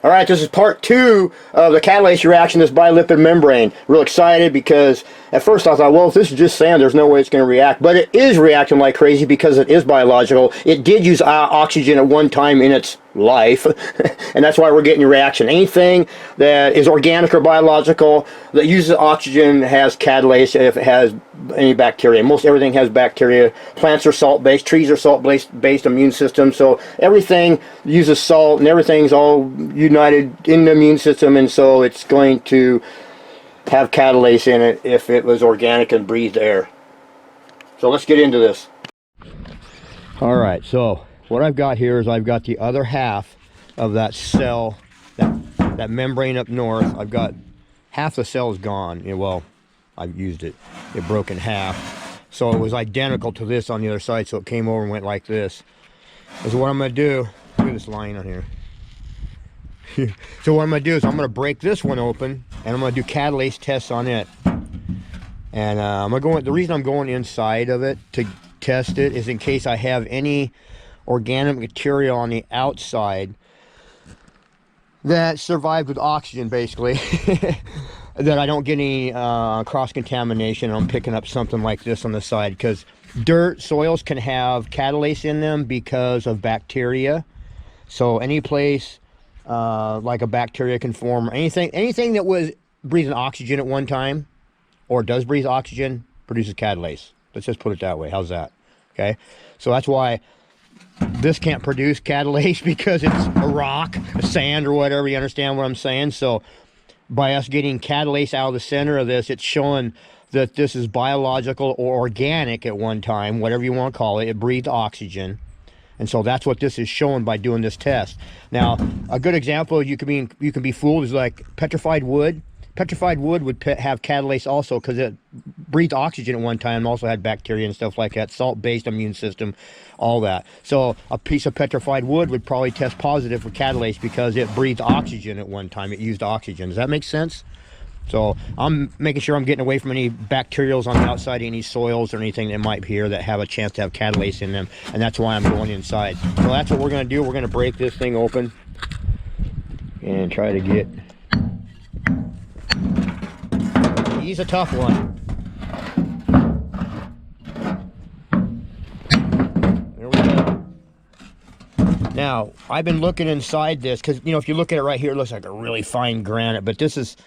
All right, this is part 2 of the catalase reaction, this bilipid membrane. Real excited because at first I thought, well, if this is just sand, there's no way it's going to react. But it is reacting like crazy because it is biological. It did use oxygen at one time in its life, and that's why we're getting a reaction. Anything that is organic or biological that uses oxygen has catalase if it has any bacteria. Most everything has bacteria. Plants are salt-based, trees are salt-based immune system, so everything uses salt and everything's all united in the immune system, and so it's going to have catalase in it if it was organic and breathed air. So let's get into this. All right, so what I've got here is I've got the other half of that cell, that membrane up north. I've got half the cell is gone. Yeah, well, I've used it. It broke in half. So it was identical to this on the other side, so it came over and went like this. So what I'm going to do, look at this line on here. So what I'm going to do is I'm going to break this one open, and I'm going to do catalase tests on it. And I'm going to go. The reason I'm going inside of it to test it is in case I have any organic material on the outside that survived with oxygen, basically, that I don't get any cross-contamination. I'm picking up something like this on the side, because dirt, soils can have catalase in them because of bacteria. So any place like a bacteria can form, anything that was breathing oxygen at one time, or does breathe oxygen, produces catalase. Let's just put it that way. How's that? Okay, so that's why this can't produce catalase, because it's a rock, a sand, or whatever. You understand what I'm saying? So by us getting catalase out of the center of this, it's showing that this is biological or organic at one time, whatever you want to call it. It breathed oxygen. And so that's what this is showing by doing this test. Now, a good example you can be fooled is like petrified wood. Petrified wood would have catalase also, because it breathed oxygen at one time, also had bacteria and stuff like that, salt-based immune system, all that. So a piece of petrified wood would probably test positive for catalase because it breathed oxygen at one time. It used oxygen. Does that make sense? So I'm making sure I'm getting away from any bacterials on the outside, any soils or anything that might be here that have a chance to have catalase in them, and that's why I'm going inside. So that's what we're going to do. We're going to break this thing open and try to get... He's a tough one. There we go. Now, I've been looking inside this because, you know, if you look at it right here, it looks like a really fine granite, but this is...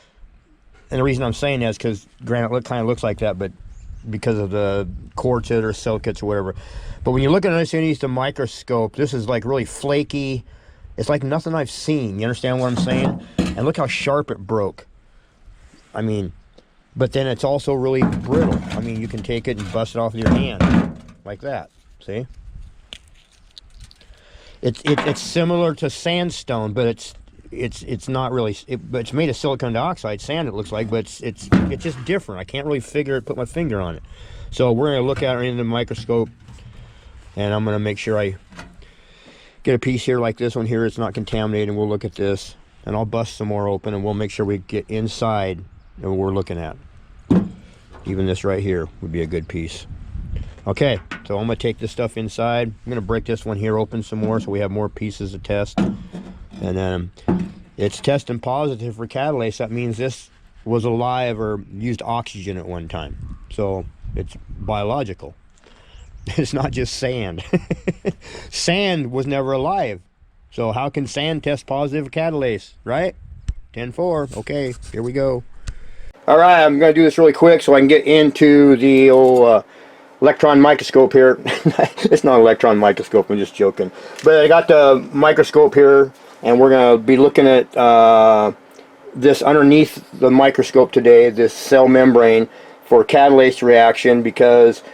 And the reason I'm saying that is because granite kind of looks like that, but because of the quartzite or silicates or whatever. But when you look at it underneath the microscope, this is like really flaky. It's like nothing I've seen. You understand what I'm saying? And look how sharp it broke. I mean, but then it's also really brittle. I mean, you can take it and bust it off with your hand like that. See? It's similar to sandstone, but it's not really. But it's made of silicon dioxide, sand it looks like, but it's just different. I can't really put my finger on it. So we're gonna look at it in the microscope, and I'm gonna make sure I get a piece here like this one here. It's not contaminated, and we'll look at this, and I'll bust some more open, and we'll make sure we get inside of what we're looking at. Even this right here would be a good piece. Okay, so I'm gonna take this stuff inside. I'm gonna break this one here open some more so we have more pieces to test. And then it's testing positive for catalase. That means this was alive or used oxygen at one time. So it's biological. It's not just sand. Sand was never alive. So how can sand test positive for catalase, right? 10-4. Okay, here we go. All right, I'm going to do this really quick so I can get into the old electron microscope here. It's not an electron microscope, I'm just joking. But I got the microscope here, and we're going to be looking at this underneath the microscope today, this cell membrane, for catalase reaction, because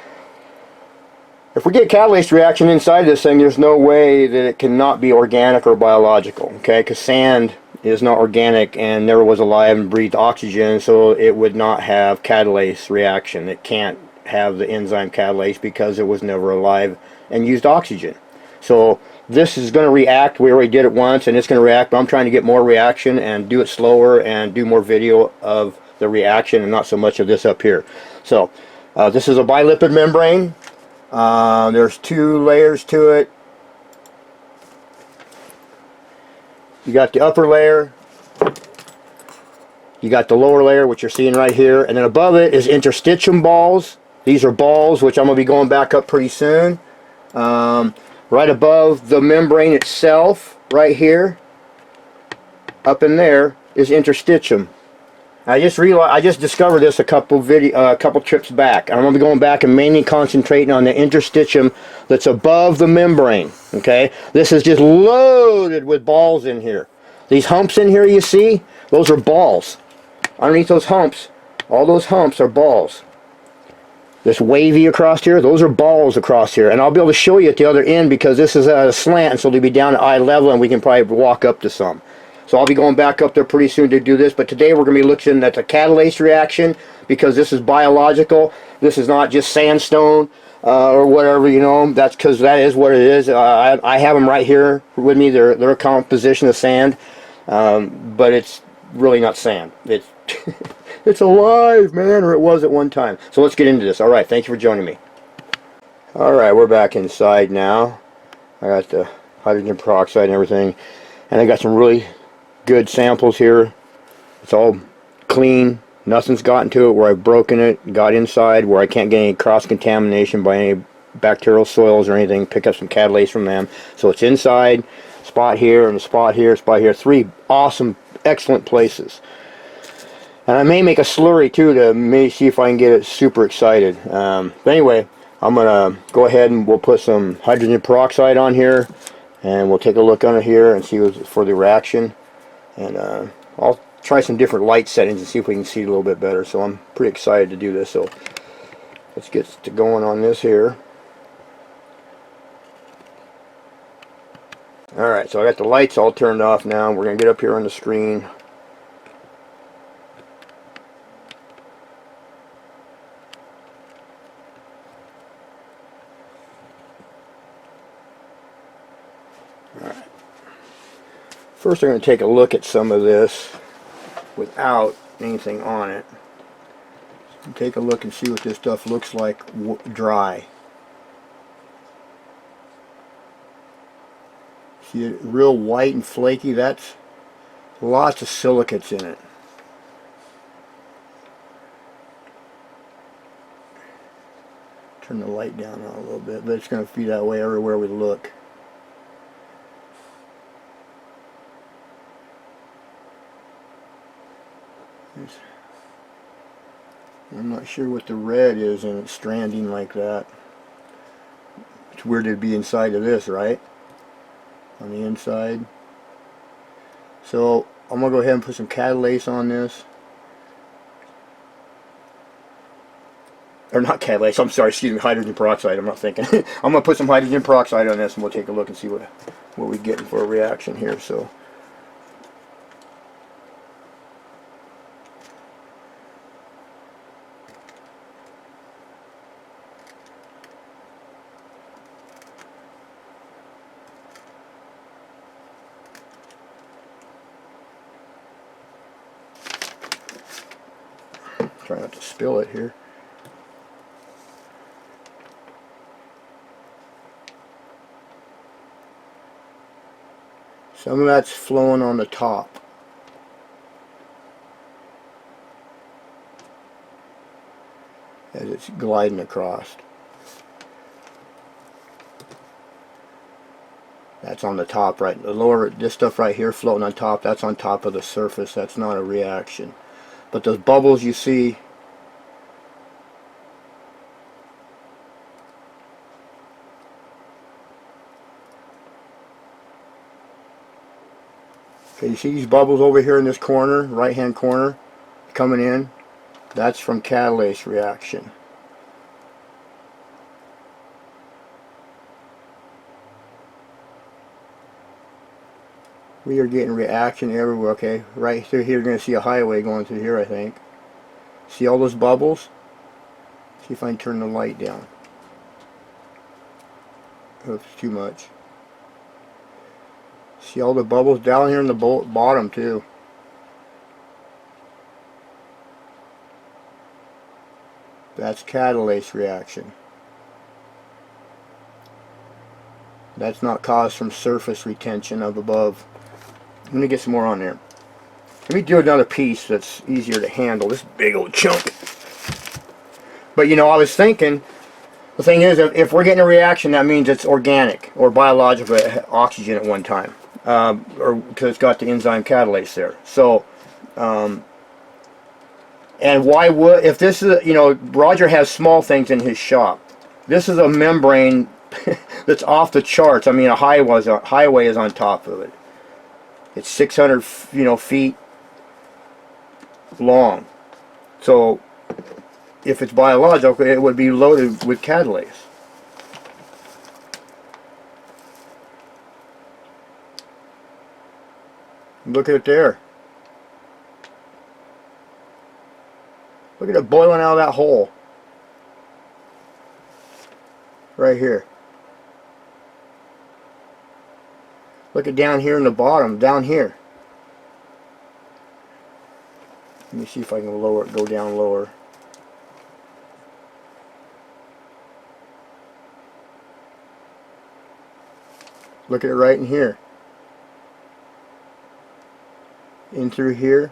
if we get catalase reaction inside this thing, there's no way that it cannot be organic or biological, okay? Because sand is not organic and never was alive and breathed oxygen, so it would not have catalase reaction. It can't have the enzyme catalase because it was never alive and used oxygen. So this is going to react. We already did it once, and it's going to react, but I'm trying to get more reaction and do it slower and do more video of the reaction and not so much of this up here. So this is a bilipid membrane. There's 2 layers to it. You got the upper layer, you got the lower layer, which you're seeing right here, and then above it is interstitium balls. These are balls, which I'm going to be going back up pretty soon. Right above the membrane itself, right here, up in there, is interstitium. I just discovered this a couple trips back. I'm going to be going back and mainly concentrating on the interstitium that's above the membrane. Okay, this is just loaded with balls in here. These humps in here you see, those are balls. Underneath those humps, all those humps are balls. This wavy across here, those are balls across here. And I'll be able to show you at the other end because this is at a slant, so they'll be down at eye level and we can probably walk up to some. So I'll be going back up there pretty soon to do this. But today we're going to be looking at the catalase reaction because this is biological. This is not just sandstone or whatever, you know. That's because that is what it is. I have them right here with me. They're a composition of sand. But it's really not sand. It's it's alive, man, or it was at one time. So let's get into this. All right, thank you for joining me. All right, we're back inside now. I got the hydrogen peroxide and everything, and I got some really good samples here. It's all clean. Nothing's gotten to it where I've broken it, got inside where I can't get any cross-contamination by any bacterial soils or anything. Pick up some catalase from them. So it's inside, spot here, and a spot here, spot here. 3 awesome, excellent places. And I may make a slurry too to maybe see if I can get it super excited. But anyway, I'm going to go ahead and we'll put some hydrogen peroxide on here. And we'll take a look under here and see what's for the reaction. And I'll try some different light settings and see if we can see it a little bit better. So I'm pretty excited to do this. So let's get to going on this here. Alright, so I got the lights all turned off now. We're going to get up here on the screen. First I'm going to take a look at some of this without anything on it. Take a look and see what this stuff looks like dry. See it real white and flaky? That's lots of silicates in it. Turn the light down a little bit, but it's going to be that way everywhere we look. I'm not sure what the red is and it's stranding like that. It's weird to be inside of this, right? On the inside. So I'm going to go ahead and put some catalase on this. Or not catalase, I'm sorry, excuse me, hydrogen peroxide, I'm not thinking. I'm going to put some hydrogen peroxide on this and we'll take a look and see what we're getting for a reaction here. So try not to spill it here. Some of that's flowing on the top. As it's gliding across. That's on the top, right? The lower, this stuff right here floating on top, that's on top of the surface. That's not a reaction. But those bubbles you see, okay, you see these bubbles over here in this corner, right hand corner, coming in? That's from catalase reaction. We are getting reaction everywhere. Okay, right through here you're going to see a highway going through here, I think. See all those bubbles? See if I can turn the light down. Oh, it's too much. See all the bubbles down here in the bottom too. That's catalase reaction. That's not caused from surface retention of above. Let me get some more on there. Let me do another piece that's easier to handle. This big old chunk. But you know, I was thinking, the thing is, if we're getting a reaction, that means it's organic or biological oxygen at one time, or because it's got the enzyme catalase there. So, and why would, if this is, you know, Roger has small things in his shop. This is a membrane that's off the charts. I mean, a highway is on top of it. It's 600, you know, feet long. So, if it's biological, it would be loaded with catalase. Look at it there. Look at it boiling out of that hole. Right here. Look at down here in the bottom, down here. Let me see if I can lower it, go down lower. Look at it right in here. In through here.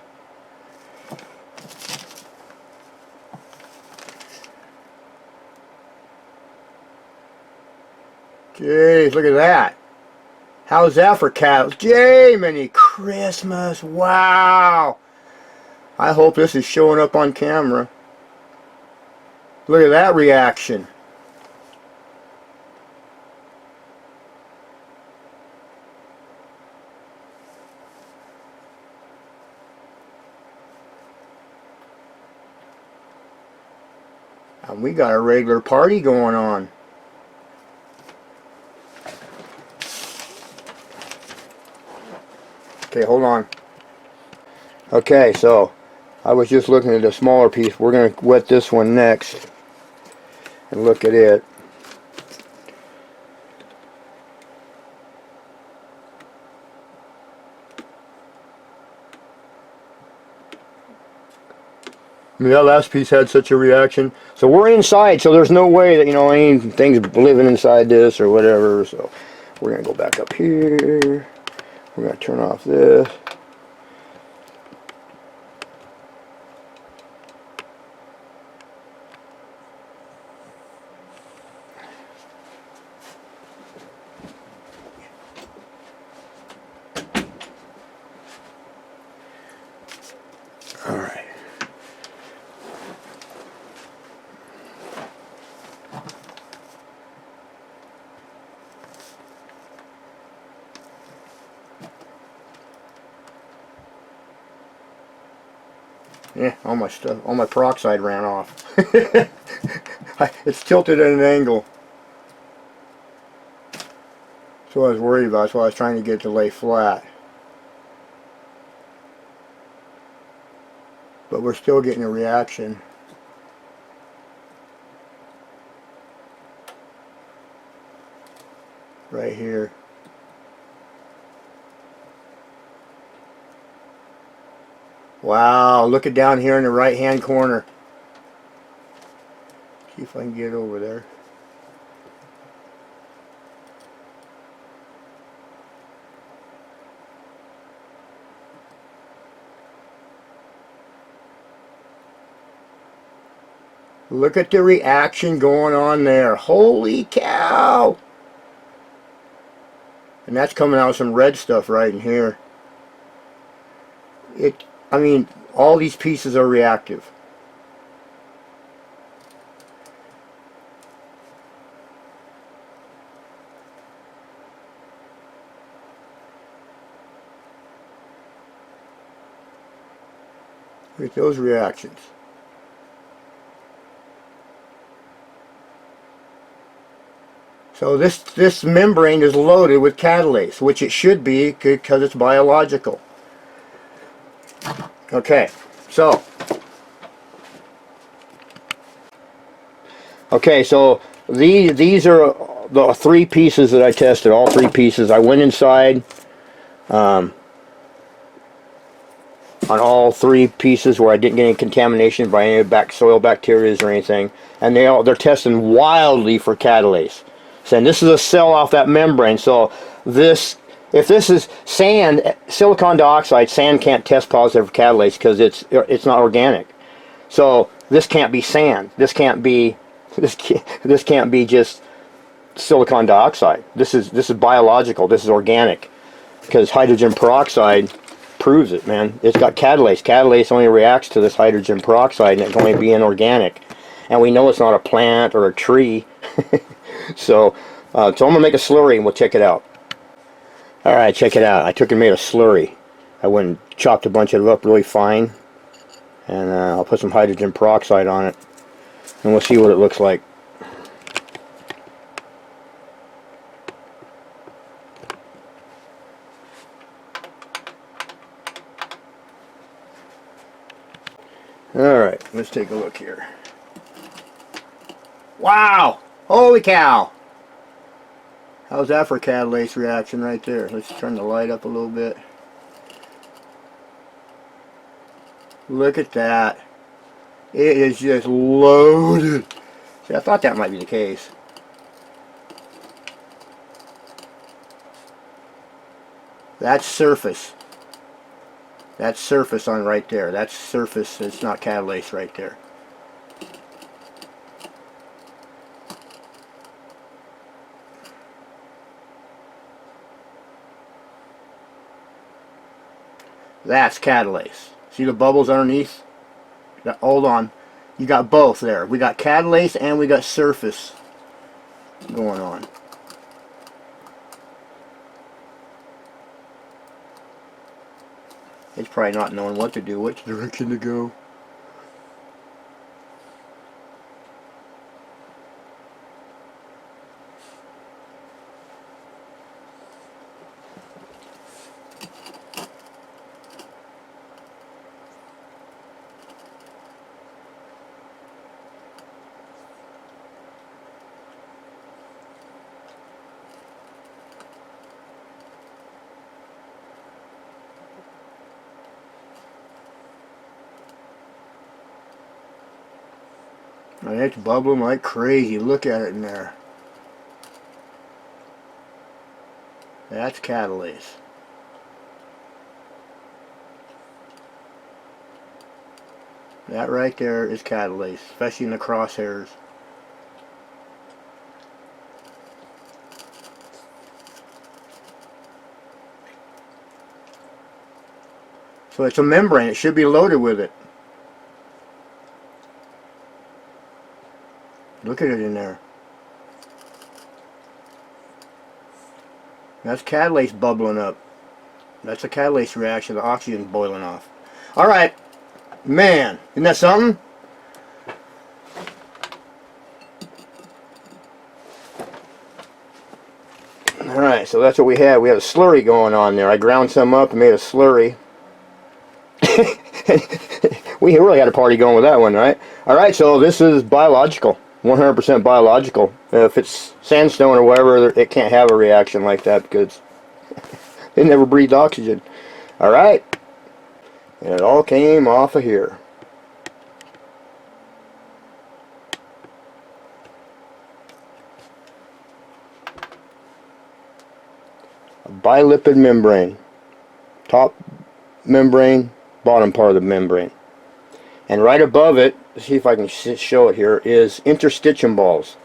Jeez, look at that. How's that for cows? Jiminy Christmas. Wow. I hope this is showing up on camera. Look at that reaction. And we got a regular party going on. Okay, hold on. Okay, so I was just looking at a smaller piece. We're going to wet this one next and look at it. I mean, that last piece had such a reaction. So we're inside, so there's no way that, you know, anything's living inside this or whatever. So we're going to go back up here. We're going to turn off this. All right. Yeah, all my stuff, all my peroxide ran off. It's tilted at an angle. That's what I was worried about. That's why I was trying to get it to lay flat. But we're still getting a reaction. Right here. Wow, look at down here in the right hand corner. See if I can get over there. Look at the reaction going on there. Holy cow! And that's coming out with some red stuff right in here. I mean, all these pieces are reactive. Look at those reactions. So this membrane is loaded with catalase, which it should be because it's biological. Okay, so these are the three pieces that I tested. All three pieces. I went inside on all three pieces where I didn't get any contamination by any soil bacteria or anything, and they're testing wildly for catalase. Saying this is a cell off that membrane, so this if this is sand, silicon dioxide, sand can't test positive for catalase because it's not organic. So this can't be sand. This can't be this can't be just silicon dioxide. This is biological. This is organic because hydrogen peroxide proves it, man. It's got catalase. Catalase only reacts to this hydrogen peroxide, and it can only be inorganic. And we know it's not a plant or a tree. So I'm gonna make a slurry and we'll check it out. Alright, check it out. I took and made a slurry. I went and chopped a bunch of it up really fine, and I'll put some hydrogen peroxide on it, and we'll see what it looks like. Alright, let's take a look here. Wow! Holy cow! How's that for a catalase reaction right there? Let's turn the light up a little bit. Look at that. It is just loaded. See, I thought that might be the case. That's surface. That's surface on right there. That's surface. It's not catalase right there. That's catalase. See the bubbles underneath? Hold on. You got both there. We got catalase and we got surface going on. It's probably not knowing what to do, which direction to go. And it's bubbling like crazy. Look at it in there. That's catalase. That right there is catalase, especially in the crosshairs. So it's a membrane. It should be loaded with it. Look at it in there. That's catalase bubbling up. That's a catalase reaction. The oxygen's boiling off. Alright. Man, isn't that something? Alright, so that's what we had. We had a slurry going on there. I ground some up and made a slurry. We really had a party going with that one, right? Alright, so this is biological. 100% biological. If it's sandstone or whatever, it can't have a reaction like that because it never breathed oxygen. Alright. And it all came off of here. A bilipid membrane. Top membrane, bottom part of the membrane. And right above it, see if I can show it here, is interstitium balls.